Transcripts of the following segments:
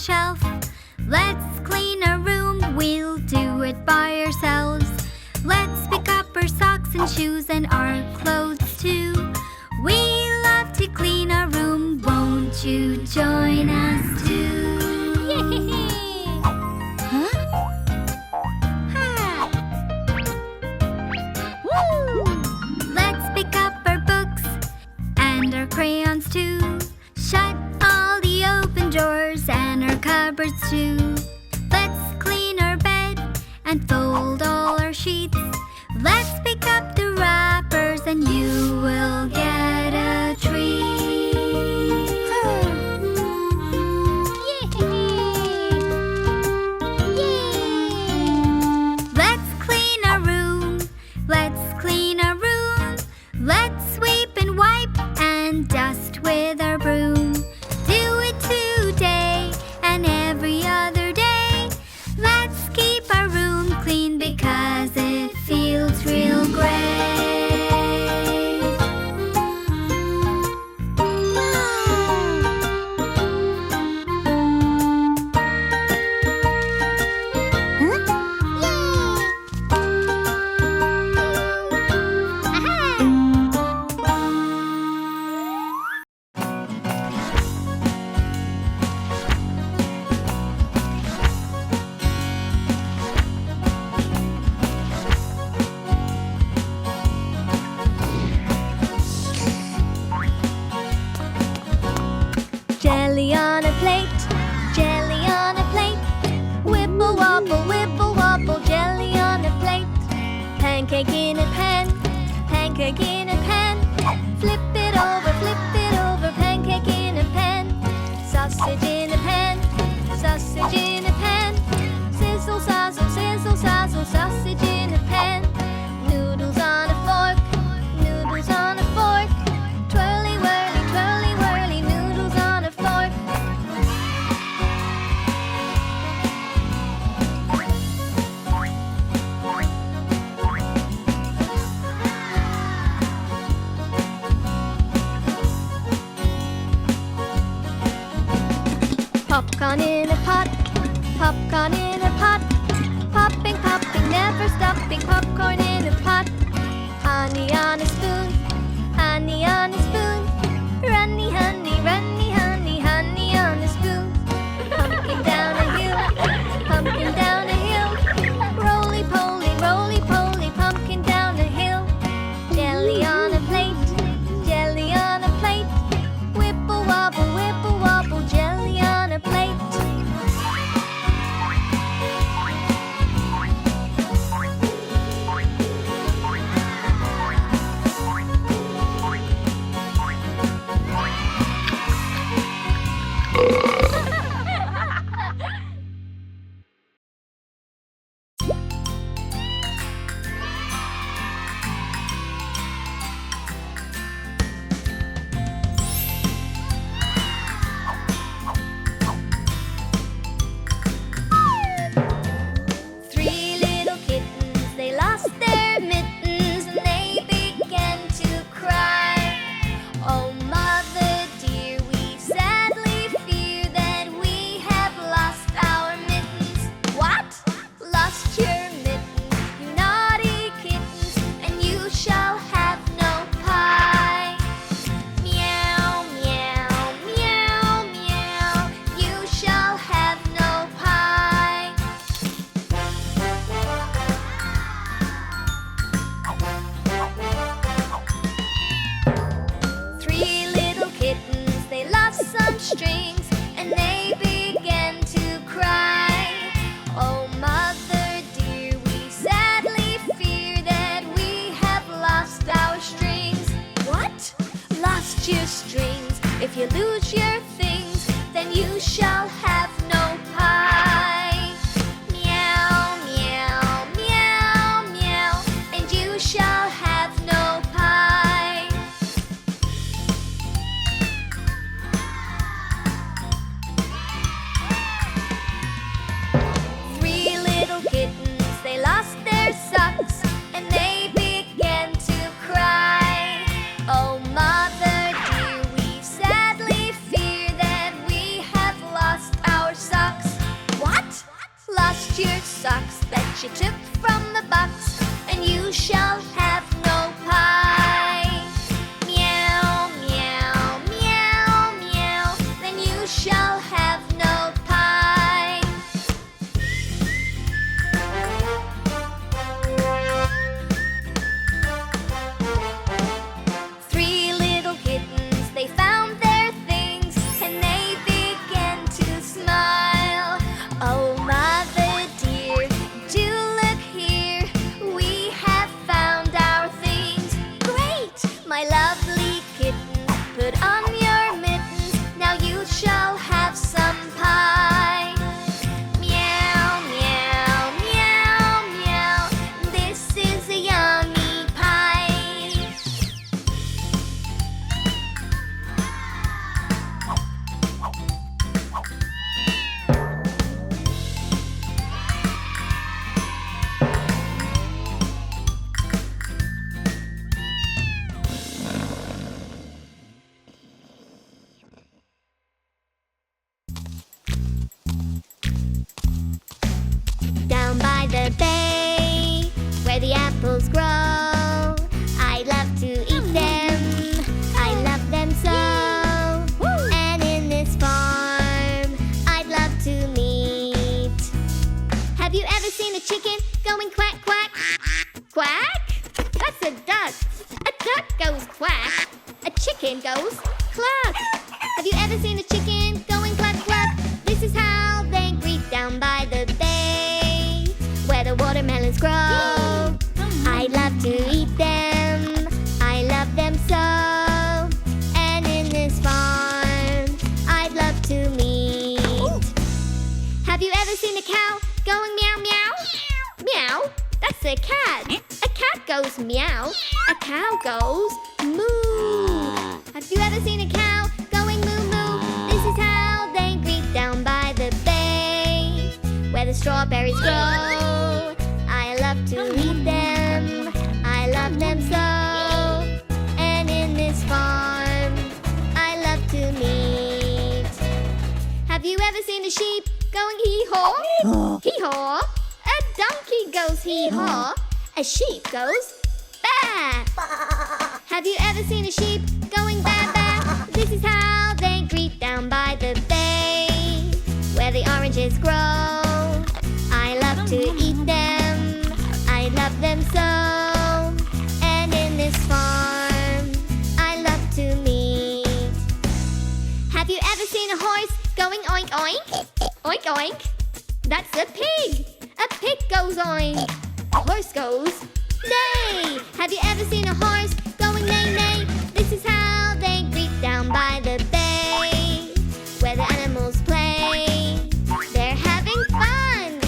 shelf. Let's clean our room, we'll do it by ourselves. Let's pick up our socks and shoes and our clothes too. We love to clean our room, won't you join us too? Huh? Ha! Woo! Let's pick up our books and our crayons too. Shut all the open drawers and our cupboards too. Let's clean our bed and fold all our sheets. Let's pick up the wrappers and you will get a treat. Let's clean our room. Let's clean our room. Let's sweep and wipe and dust with our broom. Do it today and every other day. Let's keep our room clean because it feels real great. Jelly on a plate, jelly on a plate. Wibble wobble, jelly on a plate. Pancake in a pan, pancake in a pan. Flip it over, pancake in a pan. Sausage in a pan, sausage in a pan. Sizzle, sazzle, sizzle, sazzle, sausage in a pan. Noodles on a fork, noodles on a fork. Twirly, whirly, noodles on a fork. Popcorn in a pot, popcorn in a pot. Popping, popping, never stopping, popcorn in a pot. Honey on a spoon, honey on a spoon. Runny, honey, runny, honey, honey on a spoon. Pumpkin down a hill, pumpkin down a hill. Roly poly, pumpkin down a hill. Jelly on a plate, jelly on a plate. Whipple wobble, jelly on a plate. Three little kittens, they lost their mittens and they began to cry. Oh, mother dear, we sadly fear that we have lost our mittens. What? Lost your mittens, you naughty kittens, and you shall have no pie. Meow, meow, meow, meow, you shall have no pie. Three little kittens, they lost some strings and they began to cry. Oh, mother dear, we sadly fear that we have lost our strings. What? Lost your strings? If you lose your things, then you shall have no pie. Meow, meow, meow, meow, and you shall have no pie. Three little kittens, they lost their socks and they began to cry. Oh, mother dear, we sadly fear that we have lost our socks. she took from the box, and you shall have no pie. Meow, meow, meow, meow, then you shall have no pie. 3 little kittens, they found their things, and they began to smile. Oh, mother dear, do look here, we have found our things. Great, my lovely kitten, put on your mittens, now you shall have some pie. Meow, meow, meow, meow, this is a yummy pie. Down by the bay, where the apples grow, I love to eat them, I love them so. And in this farm, I'd love to meet. Have you ever seen a chicken going quack, quack? Quack? That's a duck. A duck goes quack. A chicken goes cluck. Have you ever seen a chicken going cluck, cluck? This is how they greet down by the bay, where the watermelons grow. I love to eat them, I love them so. And in this farm, I'd love to meet. Have you ever seen a cow going meow, meow? Meow? That's a cat. A cat goes meow, a cow goes moo. Have you ever seen a cow going moo, moo? This is how they greet down by the bay, where the strawberries grow. I love to eat them, I love them so. And in this farm, I love to meet. Have you ever seen a sheep going hee-haw? Hee-haw? A donkey goes hee-haw, a sheep goes baa. Have you ever seen a sheep going baa, baa? This is how they greet down by the bay, where the oranges grow. I love to eat them, I love them so. And in this farm, I love to meet. Have you ever seen a horse going oink, oink? Oink, oink? That's a pig. A pig goes oink. A horse goes neigh. Have you ever seen a horse going neigh, neigh? This is how they greet down by the bay, where the animals play. They're having fun,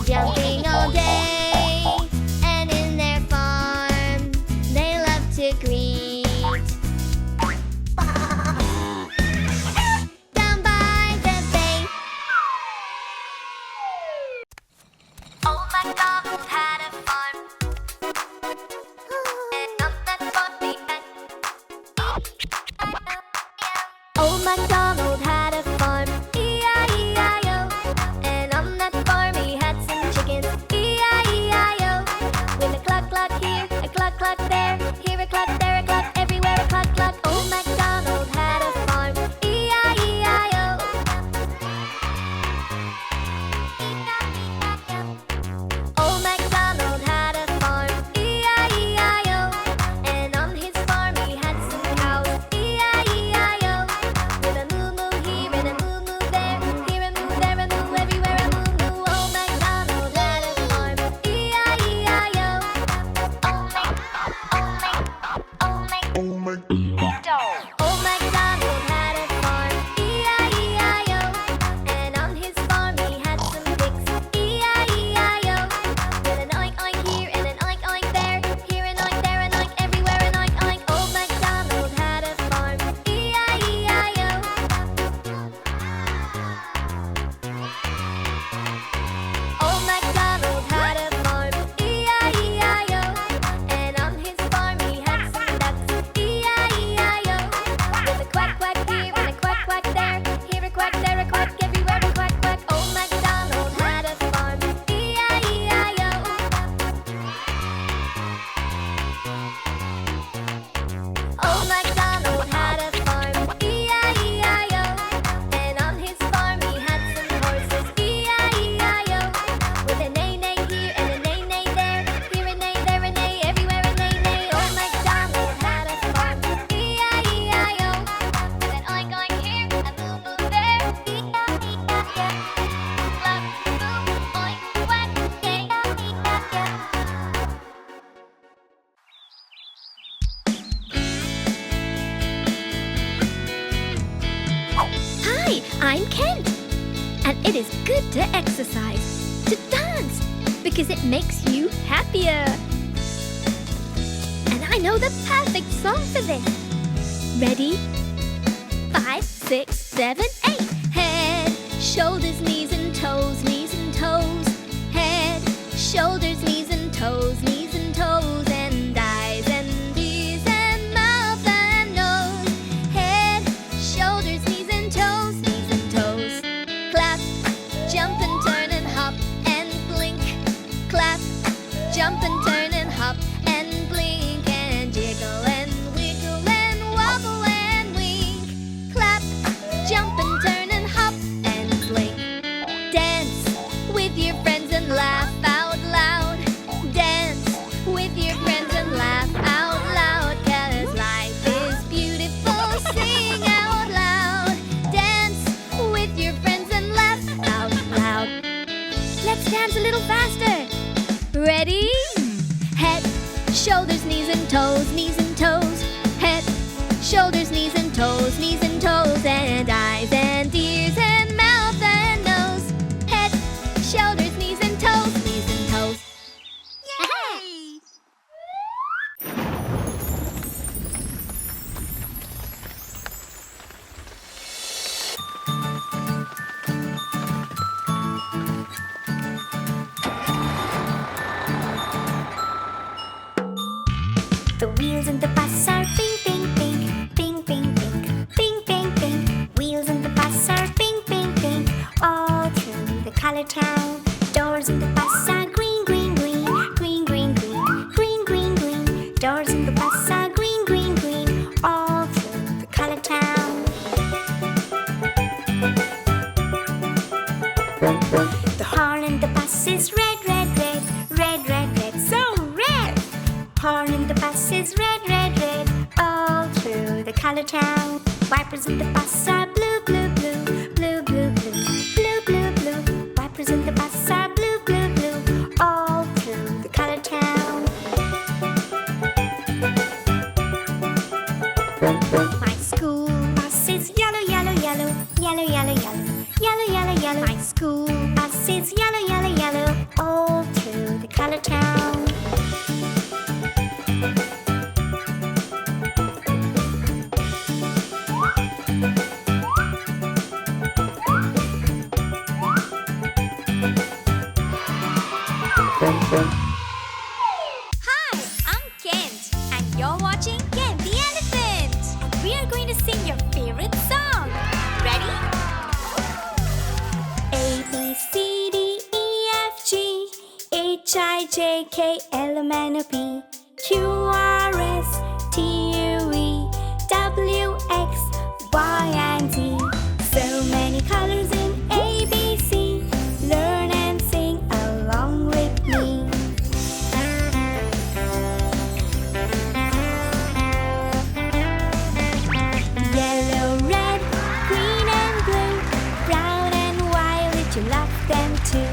jumping all day. And in their farm, they love to greet. Down by the bay. Old MacDonald had a farm, and on that farm he had. Old MacDonald had a farm, E-I-E-I-O, and on that farm he had some chickens, E-I-E-I-O. With a cluck cluck here, a cluck cluck there, here a cluck, there a cluck, everywhere a cluck cluck. Old MacDonald had a farm, E-I-E-I-O. Old MacDonald had a farm, E-I-E-I-O, and on his farm he had some cows, E-I-E-I-O. With a moo moo here and a moo moo there, here a moo, there a moo, everywhere a moo moo. Old MacDonald had a farm, E-I-E-I-O. Old MacDonald had a farm, E-I-E-I-O, and on his farm he had some pigs, E-I-E-I-O. With an oink oink here and an oink oink there, here an oink, there an oink, everywhere an oink oink. Old MacDonald had a farm, E-I-E-I-O. Old MacDonald had a farm, E-I-E-I-O, and on his farm he had some ducks, E-I-E-I-O. I'm Kent, and it is good to exercise, to dance, because it makes you happier. And I know the perfect song for this. Ready? 5, 6, 7, 8. Head, shoulders, knees and toes, knees and toes. Head, shoulders, knees and toes, knees and toes. And eyes and ears and mouth and nose. Head, shoulders, knees and toes, knees and toes. Clap, jump and turn and hop and blink. Clap, jump and turn and hop and blink. And jiggle and wiggle and wobble and wink. Clap, jump and turn and hop and blink. Dance with your friends and laugh out loud. Dance with your friends and laugh out loud. 'Cause life is beautiful, sing out loud. Dance with your friends and laugh out loud. Let's dance a little faster. Ready? Head, shoulders, knees and toes, knees and toes. Head, shoulders, knees and toes, knees and toes. And eyes and ears and mouth and nose. Head, shoulders, knees and toes, knees and toes. Yay! The wheels in the bus are bing, bing, bing, bing, bing, bing, bing, bing, bing. Wheels in the bus are bing, bing, bing, all through the color town. Doors in the bus are green, green, green, green, green, green, green, green, green. Doors in the bus are green, green, green, all through the color town. The horn in the bus is red, red, red, red, red, red, so red. Horn in the bus is red, red, red, all through the color town. Wipers in the bus are blue, blue, blue, blue, blue, blue, blue, blue, blue. Wipers in the bus are blue, blue, blue, all through the color town. My school bus is yellow, yellow, yellow, yellow, yellow, yellow, yellow, yellow, yellow. My school bus is yellow, yellow, yellow, all through the color town. Hi, I'm Kent, and you're watching Kent the Elephant. We are going to sing your favorite song. Ready? A, B, C, D, E, F, G, H, I, J, K, L, M, N, O, P, Q, R, S, T, U, V, W, X, Y, and Z. So many colors in A, B, C. Learn and sing along with me. Yellow, red, green and blue, brown and violet, you love them too.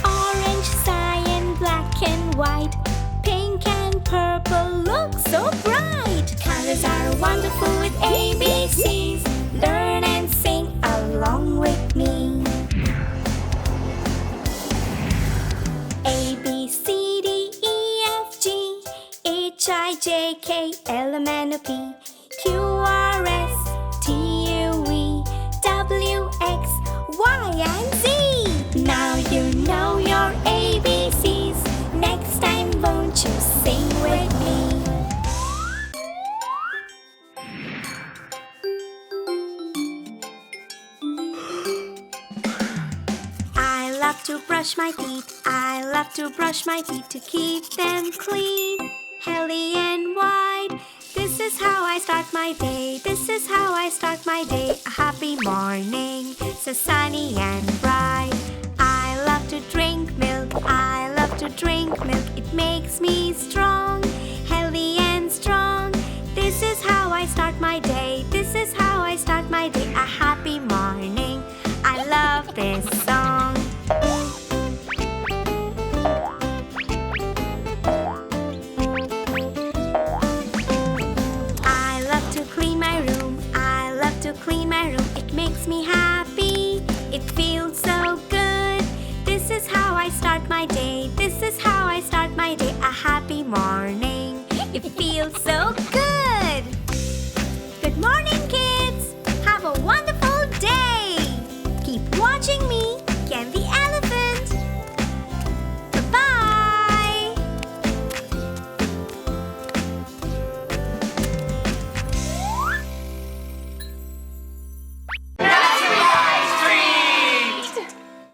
Orange, cyan, black and white, pink and purple look so bright. Colors are wonderful with ABCs. Learn and sing along with me. A, B, C, D, E, F, G, H, I, J, K, L, M, N, O, P, Q, R, S, T, U, V, W, X, Y, and Z. Now you know your ABCs. Next time won't you sing with me? I love to brush my teeth. I love to brush my teeth to keep them clean, healthy and white. This is how I start my day. This is how I start my day. A happy morning, so sunny and bright. I love to drink milk. I love to drink milk. It makes me strong, healthy and strong. This is how I start my day. This is how I start my day. A happy morning. I love this song. I love to clean my room. I love to clean my room. It makes me happy feels so good. This is how I start my day.